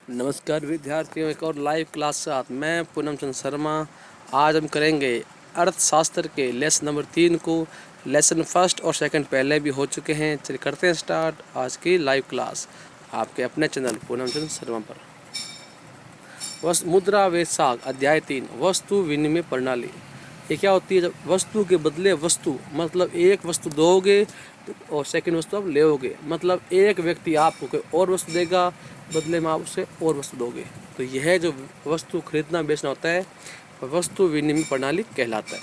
नमस्कार विद्यार्थियों, एक और लाइव क्लास के साथ मैं पूनम चंद्र शर्मा। आज हम करेंगे अर्थशास्त्र के लेसन नंबर 3 को। लेसन फर्स्ट और सेकंड पहले भी हो चुके हैं। चलिए करते हैं स्टार्ट आज की लाइव क्लास आपके अपने चैनल पूनम चंद्र शर्मा पर। मुद्रा व साख अध्याय 3 वस्तु विनिमय प्रणाली। ये क्या होती है? जब वस्तु के बदले वस्तु, मतलब एक वस्तु दोगे और सेकंड वस्तु आप लेओगे, मतलब एक व्यक्ति आपको कोई और वस्तु देगा, बदले में आप उसे और वस्तु दोगे। तो यह जो वस्तु खरीदना बेचना होता है वस्तु विनिमय प्रणाली कहलाता है।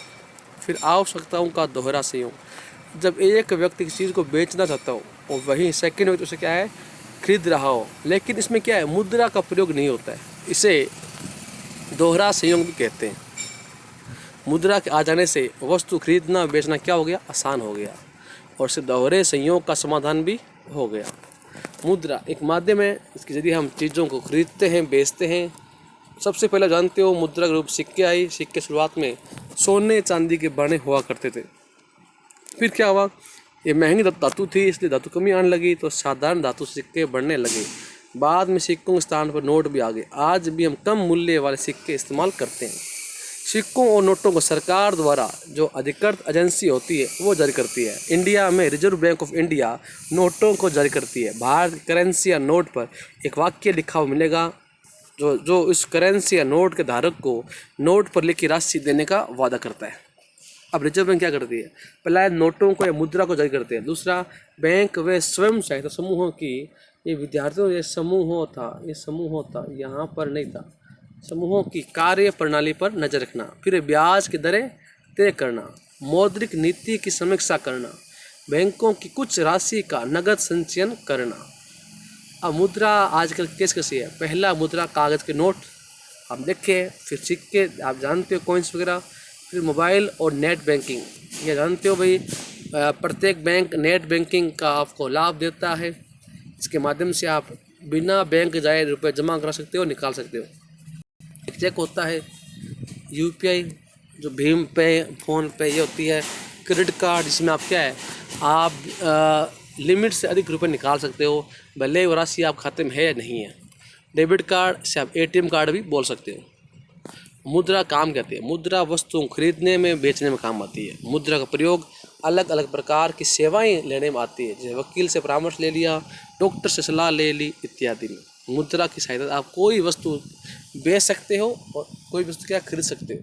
फिर आवश्यकताओं का दोहरा संयोग। जब एक व्यक्ति किसी चीज़ को बेचना चाहता हो और वहीं सेकंड व्यक्ति उसे क्या है खरीद रहा हो, लेकिन इसमें क्या है मुद्रा का प्रयोग नहीं होता है, इसे दोहरा संयोग भी कहते हैं। मुद्रा के आ जाने से वस्तु खरीदना बेचना क्या हो गया, आसान हो गया, और इससे दोहरे संयोग का समाधान भी हो गया। मुद्रा एक माध्यम है, इसके जरिए हम चीज़ों को खरीदते हैं बेचते हैं। सबसे पहले जानते हो मुद्रा के रूप सिक्के आई। सिक्के शुरुआत में सोने चांदी के बने हुआ करते थे। फिर क्या हुआ, ये महंगी धातु थी इसलिए धातु कमी आने लगी, तो साधारण धातु सिक्के बढ़ने लगे। बाद में सिक्कों के स्थान पर नोट भी आ गए। आज भी हम कम मूल्य वाले सिक्के इस्तेमाल करते हैं। सिक्कों और नोटों को सरकार द्वारा जो अधिकृत एजेंसी होती है वो जारी करती है। इंडिया में रिजर्व बैंक ऑफ इंडिया नोटों को जारी करती है। बाहर करेंसी या नोट पर एक वाक्य लिखा हुआ मिलेगा जो इस करेंसी या नोट के धारक को नोट पर लिखी राशि देने का वादा करता है। अब रिजर्व बैंक क्या करती है, पहला नोटों को या मुद्रा को जारी करते हैं। दूसरा, बैंक व स्वयं सहायता समूहों की, ये विद्यार्थियों ये समूह था यहाँ पर नहीं था, समूहों की कार्य प्रणाली पर नजर रखना। फिर ब्याज की दरें तय करना, मौद्रिक नीति की समीक्षा करना, बैंकों की कुछ राशि का नगद संचयन करना। अब मुद्रा आजकल कैसी है, पहला मुद्रा कागज़ के नोट हम देखें, फिर सिक्के आप जानते हो, कॉइन्स वगैरह, फिर मोबाइल और नेट बैंकिंग। ये जानते हो भाई, प्रत्येक बैंक नेट बैंकिंग का आपको लाभ देता है। इसके माध्यम से आप बिना बैंक जाए रुपए जमा करा सकते हो, निकाल सकते हो। एक चेक होता है, यूपीआई जो भीम पे, फ़ोन पे, ये होती है। क्रेडिट कार्ड जिसमें आप क्या है आप लिमिट से अधिक रुपए निकाल सकते हो, भले वो राशि आप खाते में है या नहीं है। डेबिट कार्ड से आप एटीएम कार्ड भी बोल सकते हो। मुद्रा काम कहते हैं, मुद्रा वस्तुओं खरीदने में बेचने में काम आती है। मुद्रा का प्रयोग अलग अलग प्रकार की सेवाएं लेने में आती है, जैसे वकील से परामर्श ले लिया, डॉक्टर से सलाह ले ली इत्यादि में। मुद्रा की सहायता आप कोई वस्तु बेच सकते हो और कोई वस्तु क्या खरीद सकते हो।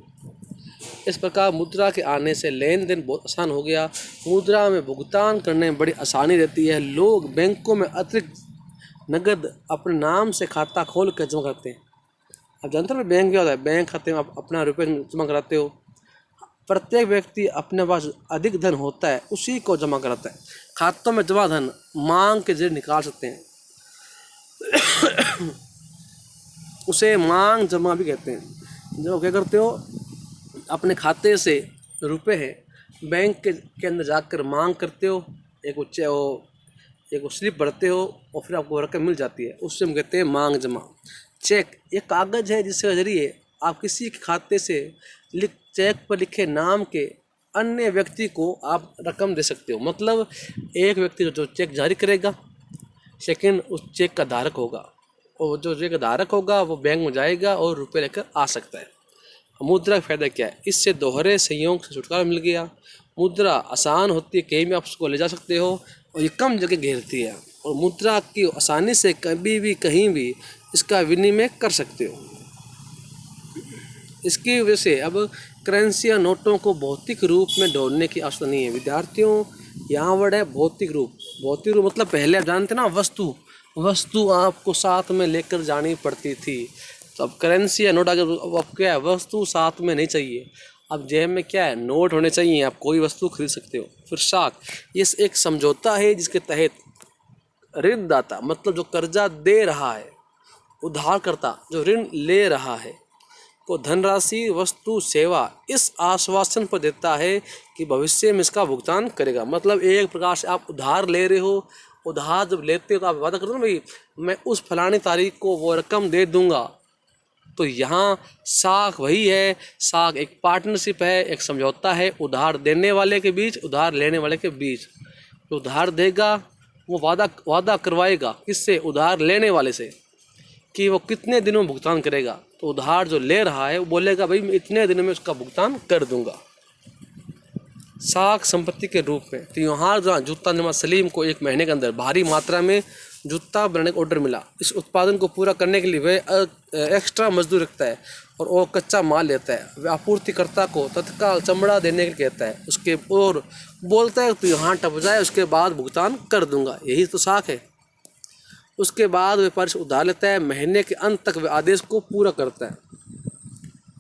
इस प्रकार मुद्रा के आने से लेन देन बहुत आसान हो गया। मुद्रा में भुगतान करने में बड़ी आसानी रहती है। लोग बैंकों में अतिरिक्त नगद अपने नाम से खाता खोल कर जमा करते हैं। आप जानते हो बैंक क्या होता है, बैंक खाते में आप अपना रुपये जमा कराते हो। प्रत्येक व्यक्ति अपने पास अधिक धन होता है उसी को जमा कराता है। खातों में जमा धन मांग के जरिए निकाल सकते हैं, उसे मांग जमा भी कहते हैं। जब क्या करते हो, अपने खाते से रुपए हैं बैंक के अंदर जाकर मांग करते हो, एक स्लिप भरते हो और फिर आपको रकम मिल जाती है, उससे हम कहते हैं मांग जमा। चेक एक कागज़ है जिसके जरिए आप किसी के खाते से चेक पर लिखे नाम के अन्य व्यक्ति को आप रकम दे सकते हो। मतलब एक व्यक्ति जो चेक जारी करेगा, सेकंड उस चेक का धारक होगा, और जो चेक का धारक होगा वो बैंक में जाएगा और रुपए लेकर आ सकता है। मुद्रा का फायदा क्या है, इससे दोहरे संयोग से छुटकारा मिल गया। मुद्रा आसान होती है, कहीं भी आप उसको ले जा सकते हो, और ये कम जगह घेरती है, और मुद्रा की आसानी से कभी भी कहीं भी इसका विनिमय कर सकते हो। इसकी वजह से अब करेंसी या नोटों को भौतिक रूप में ढोने की आवश्यकता नहीं है। विद्यार्थियों, यहाँ वर्ड है भौतिक रूप। भौतिक रूप मतलब पहले आप जानते ना, वस्तु आपको साथ में लेकर जानी पड़ती थी। तो अब करेंसी या नोट अगर अब क्या है, वस्तु साथ में नहीं चाहिए, अब जेब में क्या है नोट होने चाहिए, आप कोई वस्तु खरीद सकते हो। फिर साख, ये एक समझौता है जिसके तहत ऋणदाता मतलब जो कर्जा दे रहा है, उधारकर्ता जो ऋण ले रहा है, को धनराशि वस्तु सेवा इस आश्वासन पर देता है कि भविष्य में इसका भुगतान करेगा। मतलब एक प्रकार से आप उधार ले रहे हो, उधार जब लेते हो तो आप वादा करते हो ना, भाई मैं उस फलानी तारीख को वो रकम दे दूंगा। तो यहाँ साख वही है, साख एक पार्टनरशिप है, एक समझौता है उधार देने वाले के बीच, उधार लेने वाले के बीच। जो उधार देगा वो वादा करवाएगा किससे, उधार लेने वाले से, कि वो कितने दिनों में भुगतान करेगा। तो उधार जो ले रहा है वो बोलेगा भाई मैं इतने दिनों में उसका भुगतान कर दूंगा, साख संपत्ति के रूप में। तो यहाँ जहाँ जूता निर्माता सलीम को 1 महीने के अंदर भारी मात्रा में जूता बनाने का ऑर्डर मिला। इस उत्पादन को पूरा करने के लिए वह एक्स्ट्रा मजदूर रखता है और वो कच्चा माल लेता है। वह आपूर्तिकर्ता को तत्काल चमड़ा देने के लिए कहता है, उसके और बोलता है तो यहाँ टप जाए, उसके बाद भुगतान कर दूंगा। यही तो साख है। उसके बाद व्यापारी से उधार लेता है, महीने के अंत तक वह आदेश को पूरा करता है,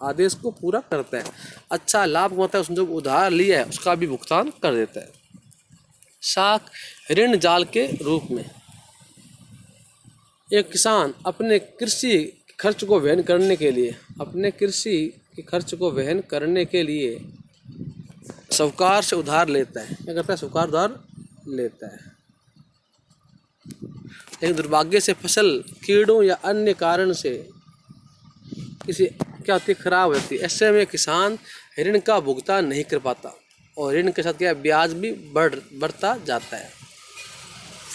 आदेश को पूरा करता है। अच्छा लाभ कमाता है, उसने जो उधार लिया है उसका भी भुगतान कर देता है। साख ऋण जाल के रूप में। एक किसान अपने कृषि खर्च को वहन करने के लिए साहूकार से उधार लेता है। क्या करता है? साहूकार उधार लेता है। लेकिन दुर्भाग्य से फसल कीड़ों या अन्य कारण से किसी क्या होती है, खराब होती है। ऐसे में किसान ऋण का भुगतान नहीं कर पाता और ऋण के साथ क्या ब्याज भी बढ़ता जाता है।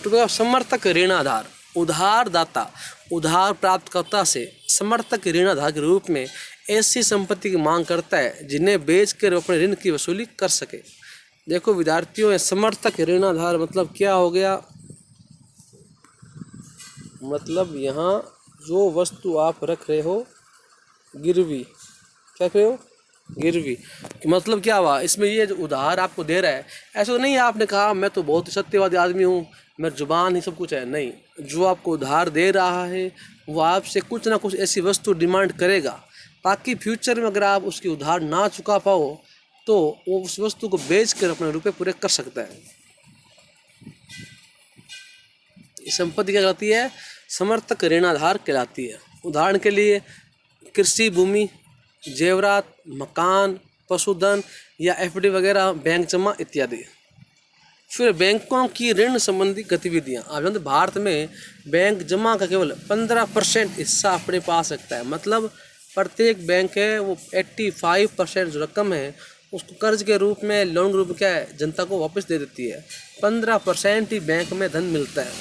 तो समर्थक ऋणाधार। उधारदाता उधार प्राप्तकर्ता से समर्थक ऋणाधार के रूप में ऐसी संपत्ति की मांग करता है जिन्हें बेचकर अपने ऋण की वसूली कर सके। देखो विद्यार्थियों, समर्थक ऋणाधार मतलब क्या हो गया? मतलब यहाँ जो वस्तु आप रख रहे हो गिरवी, क्या रख रहे हो? गिरवी। मतलब क्या हुआ इसमें? ये जो उधार आपको दे रहा है, ऐसा तो नहीं है आपने कहा मैं तो बहुत सत्यवादी आदमी हूँ, मेरी जुबान ही सब कुछ है। नहीं, जो आपको उधार दे रहा है वो आपसे कुछ ना कुछ ऐसी वस्तु डिमांड करेगा ताकि फ्यूचर में अगर आप उसकी उधार ना चुका पाओ तो वो उस वस्तु को बेच कर अपने रुपये पूरे कर सकता है। संपत्ति क्या कहलाती है? समर्थक ऋणाधार कहलाती है। उदाहरण के लिए कृषि भूमि, जेवरात, मकान, पशुधन या एफडी वगैरह, बैंक जमा इत्यादि। फिर बैंकों की ऋण संबंधी गतिविधियाँ। आप जानते भारत में बैंक जमा का केवल 15% हिस्सा अपने पास रखता है। मतलब प्रत्येक बैंक है वो 85% जो रकम है उसको कर्ज के रूप में, लोन के रूप में क्या है जनता को वापस दे देती है। 15% ही बैंक में धन मिलता है,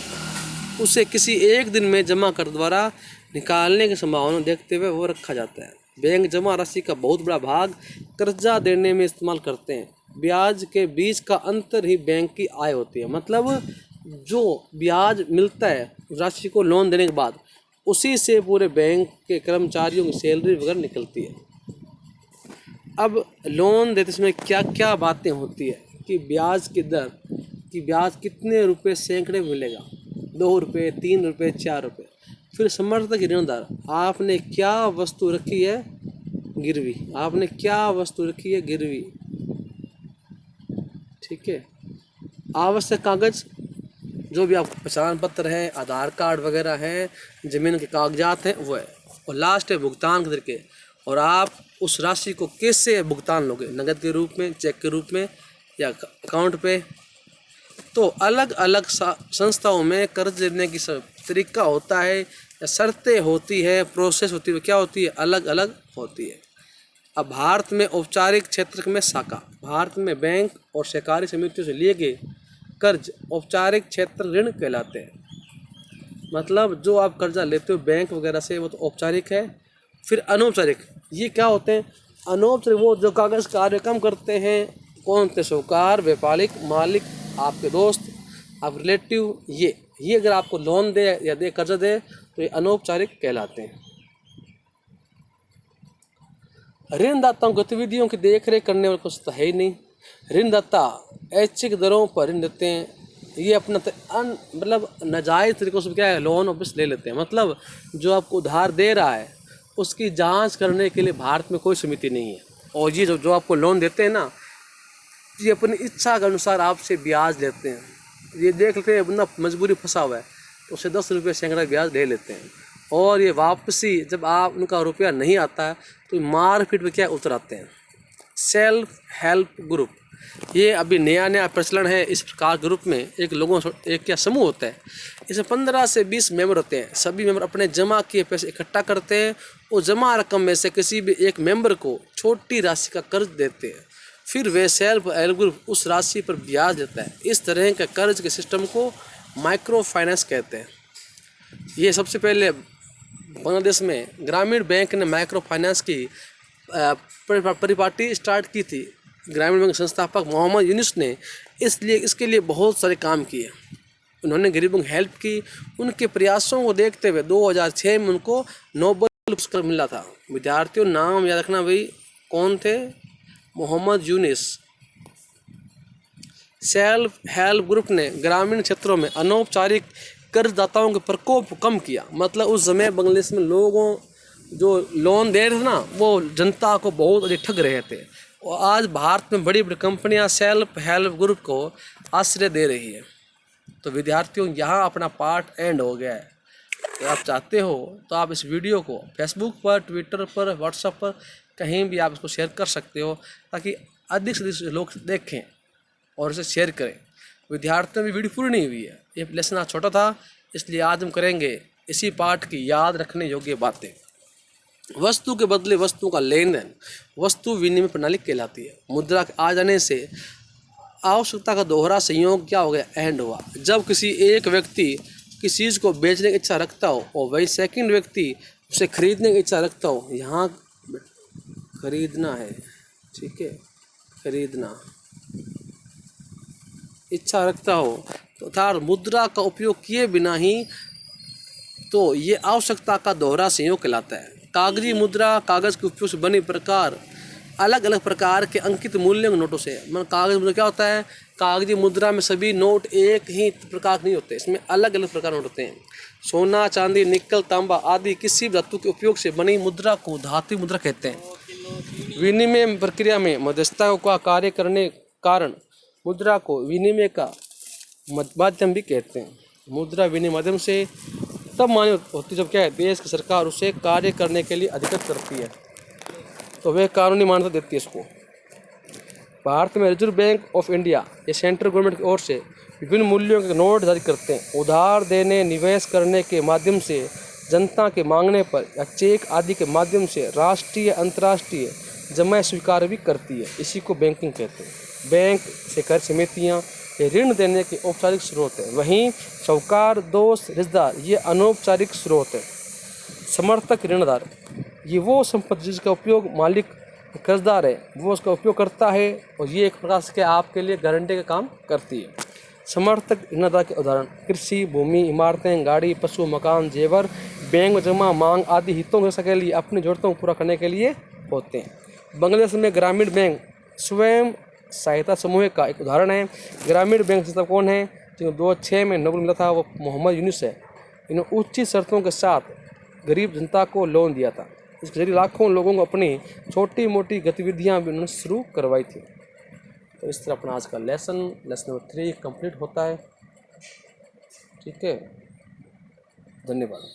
उसे किसी एक दिन में जमा कर द्वारा निकालने की संभावना देखते हुए वो रखा जाता है। बैंक जमा राशि का बहुत बड़ा भाग कर्जा देने में इस्तेमाल करते हैं। ब्याज के बीच का अंतर ही बैंक की आय होती है। मतलब जो ब्याज मिलता है राशि को लोन देने के बाद, उसी से पूरे बैंक के कर्मचारियों की सैलरी वगैरह निकलती है। अब लोन देते समय क्या क्या बातें होती है कि ब्याज की दर, कि ब्याज कितने रुपए सैकड़े मिलेगा, 2 रुपये, 3 रुपये, 4 रुपये। फिर समर्थक ऋणदार, आपने क्या वस्तु रखी है? गिरवी। आपने क्या वस्तु रखी है? गिरवी। ठीक है। आवश्यक कागज जो भी आपको पहचान पत्र है, आधार कार्ड वगैरह है, ज़मीन के कागजात हैं वो है। और लास्ट है भुगतान के तरीके। और आप उस राशि को कैसे भुगतान लोगे? नकद के रूप में, चेक के रूप में या अकाउंट पे। तो अलग अलग संस्थाओं में कर्ज लेने की तरीका होता है या शर्तें होती है, प्रोसेस होती है, क्या होती है? अलग अलग होती है। अब भारत में औपचारिक क्षेत्र में शाखा, भारत में बैंक और सहकारी समितियों से लिए गए कर्ज औपचारिक क्षेत्र ऋण कहलाते हैं। मतलब जो आप कर्जा लेते हो बैंक वगैरह से वो तो औपचारिक है। फिर अनौपचारिक, ये क्या होते हैं? अनौपचारिक वो जो कागज कार्य कम करते हैं। कौन थे? साहूकार, व्यापारिक, मालिक, आपके दोस्त, आप रिलेटिव। ये अगर आपको लोन दे या दे कर्जा दे तो ये अनौपचारिक कहलाते हैं। ऋणदाताओं गतिविधियों की देखरेख करने वाला कुछ तो है ही नहीं। ऋणदाता ऐच्छिक दरों पर ऋण देते हैं। ये अपना मतलब नाजायज़ तरीक़ों से क्या है लोन वापस ले लेते हैं। मतलब जो आपको उधार दे रहा है उसकी जांच करने के लिए भारत में कोई समिति नहीं है। और ये जो आपको लोन देते हैं ना, ये अपनी इच्छा के अनुसार आपसे ब्याज लेते हैं। ये देख लेते हैं बंदा मजबूरी फंसा हुआ है तो उसे 10 रुपये सैकड़ा ब्याज ले लेते हैं। और ये वापसी जब आप उनका रुपया नहीं आता है तो मारपीट में क्या उतराते हैं। सेल्फ हेल्प ग्रुप, ये अभी नया प्रचलन है। इस प्रकार ग्रुप में एक क्या समूह होता है, इसमें 15 से 20 मेंबर होते हैं। सभी मेंबर अपने जमा किए पैसे इकट्ठा करते हैं और जमा रकम में से किसी भी एक मेंबर को छोटी राशि का कर्ज देते हैं। फिर वे सेल्फ हेल्प ग्रुप उस राशि पर ब्याज देता है। इस तरह के कर्ज के सिस्टम को माइक्रो फाइनेंस कहते हैं। ये सबसे पहले बांग्लादेश में ग्रामीण बैंक ने माइक्रो फाइनेंस की परिपाटी स्टार्ट की थी। ग्रामीण बैंक संस्थापक मोहम्मद यूनुस ने इसके लिए बहुत सारे काम किए। उन्होंने गरीबों की हेल्प की। उनके प्रयासों को देखते हुए 2006 में उनको नोबेल पुरस्कार मिला था। विद्यार्थियों, नाम याद रखना भाई, कौन थे? Mohammad Yunus. Self help group ने ग्रामीण क्षेत्रों में अनौपचारिक कर्जदाताओं के प्रकोप को कम किया। मतलब उस समय बांग्लादेश में लोगों जो लोन दे रहे थे ना, वो जनता को बहुत अधिक ठग रहे थे। और आज भारत में बड़ी बड़ी कंपनियां सेल्फ हेल्प ग्रुप को आश्रय दे रही है। तो विद्यार्थियों, यहाँ अपना पार्ट एंड हो गया है। अगर आप चाहते हो तो आप इस वीडियो को फेसबुक पर, ट्विटर पर, व्हाट्सएप पर कहीं भी आप इसको शेयर कर सकते हो, ताकि अधिक से अधिक लोग देखें और इसे शेयर करें। विद्यार्थियों की वीडियो पूरी नहीं हुई है, ये लेसन आज छोटा था, इसलिए आज हम करेंगे इसी पाठ की याद रखने योग्य बातें। वस्तु के बदले वस्तु का लेन देन वस्तु विनिमय प्रणाली कहलाती है। मुद्रा के आ जाने से आवश्यकता का दोहरा संयोग क्या हो गया? एंड हुआ। जब किसी एक व्यक्ति किसी चीज़ को बेचने की इच्छा रखता हो और वही सेकंड व्यक्ति उसे खरीदने की इच्छा रखता हो, यहाँ खरीदना है, ठीक है, खरीदना इच्छा रखता हो तो अर्थात मुद्रा का उपयोग किए बिना ही, तो ये आवश्यकता का दोहरा संयोग कहलाता है। कागजी मुद्रा कागज़ के उपयोग से बनी प्रकार अलग अलग प्रकार के अंकित मूल्य के नोटों से। मतलब कागज मुद्रा क्या होता है? कागजी मुद्रा में सभी नोट एक ही प्रकार नहीं होते, इसमें अलग अलग प्रकार नोट होते हैं। सोना, चांदी, निकल, तांबा आदि किसी धातु के उपयोग से बनी मुद्रा को धातु मुद्रा कहते हैं। विनिमय प्रक्रिया में मध्यस्थता का कार्य करने कारण मुद्रा को विनिमय का माध्यम भी कहते हैं। मुद्रा विनिमय माध्यम से तब मान्य होती जब क्या है, देश की सरकार उसे कार्य करने के लिए अधिकृत करती है, तो वह कानूनी मान्यता देती है इसको। भारत में रिजर्व बैंक ऑफ इंडिया ये सेंट्रल गवर्नमेंट की ओर से विभिन्न मूल्यों के नोट जारी करते हैं। उधार देने, निवेश करने के माध्यम से, जनता के मांगने पर या चेक आदि के माध्यम से राष्ट्रीय अंतर्राष्ट्रीय जमा स्वीकार भी करती है। इसी को बैंकिंग कहते हैं। बैंक से कर समितियाँ ये ऋण देने के औपचारिक स्रोत है। वहीं साहूकार, दोस्त, रिश्तेदार ये अनौपचारिक स्रोत है। समर्थक, ऋणदार ये वो संपत्ति जिसका उपयोग मालिक, कर्जदार है, वो उसका उपयोग करता है और ये एक प्रकार से आपके लिए गारंटी का काम करती है। समर्थक ऋणदाता के उदाहरण कृषि भूमि, इमारतें, गाड़ी, पशु, मकान, जेवर बैंक में जमा, मांग आदि हितों के लिए अपनी जरूरतों को पूरा करने के लिए होते हैं। बांग्लादेश में ग्रामीण बैंक स्वयं सहायता समूह का एक उदाहरण है। ग्रामीण बैंक संस्था कौन है? जिनको 2006 में नोबेल मिला था, वो मोहम्मद यूनुस है। इन्होंने उचित शर्तों के साथ गरीब जनता को लोन दिया था। इसके जरिए लाखों लोगों को अपनी छोटी मोटी गतिविधियां भी उन्होंने शुरू करवाई थी। तो इस तरह अपना आज का लेसन नंबर 3 कंप्लीट होता है। ठीक है, धन्यवाद।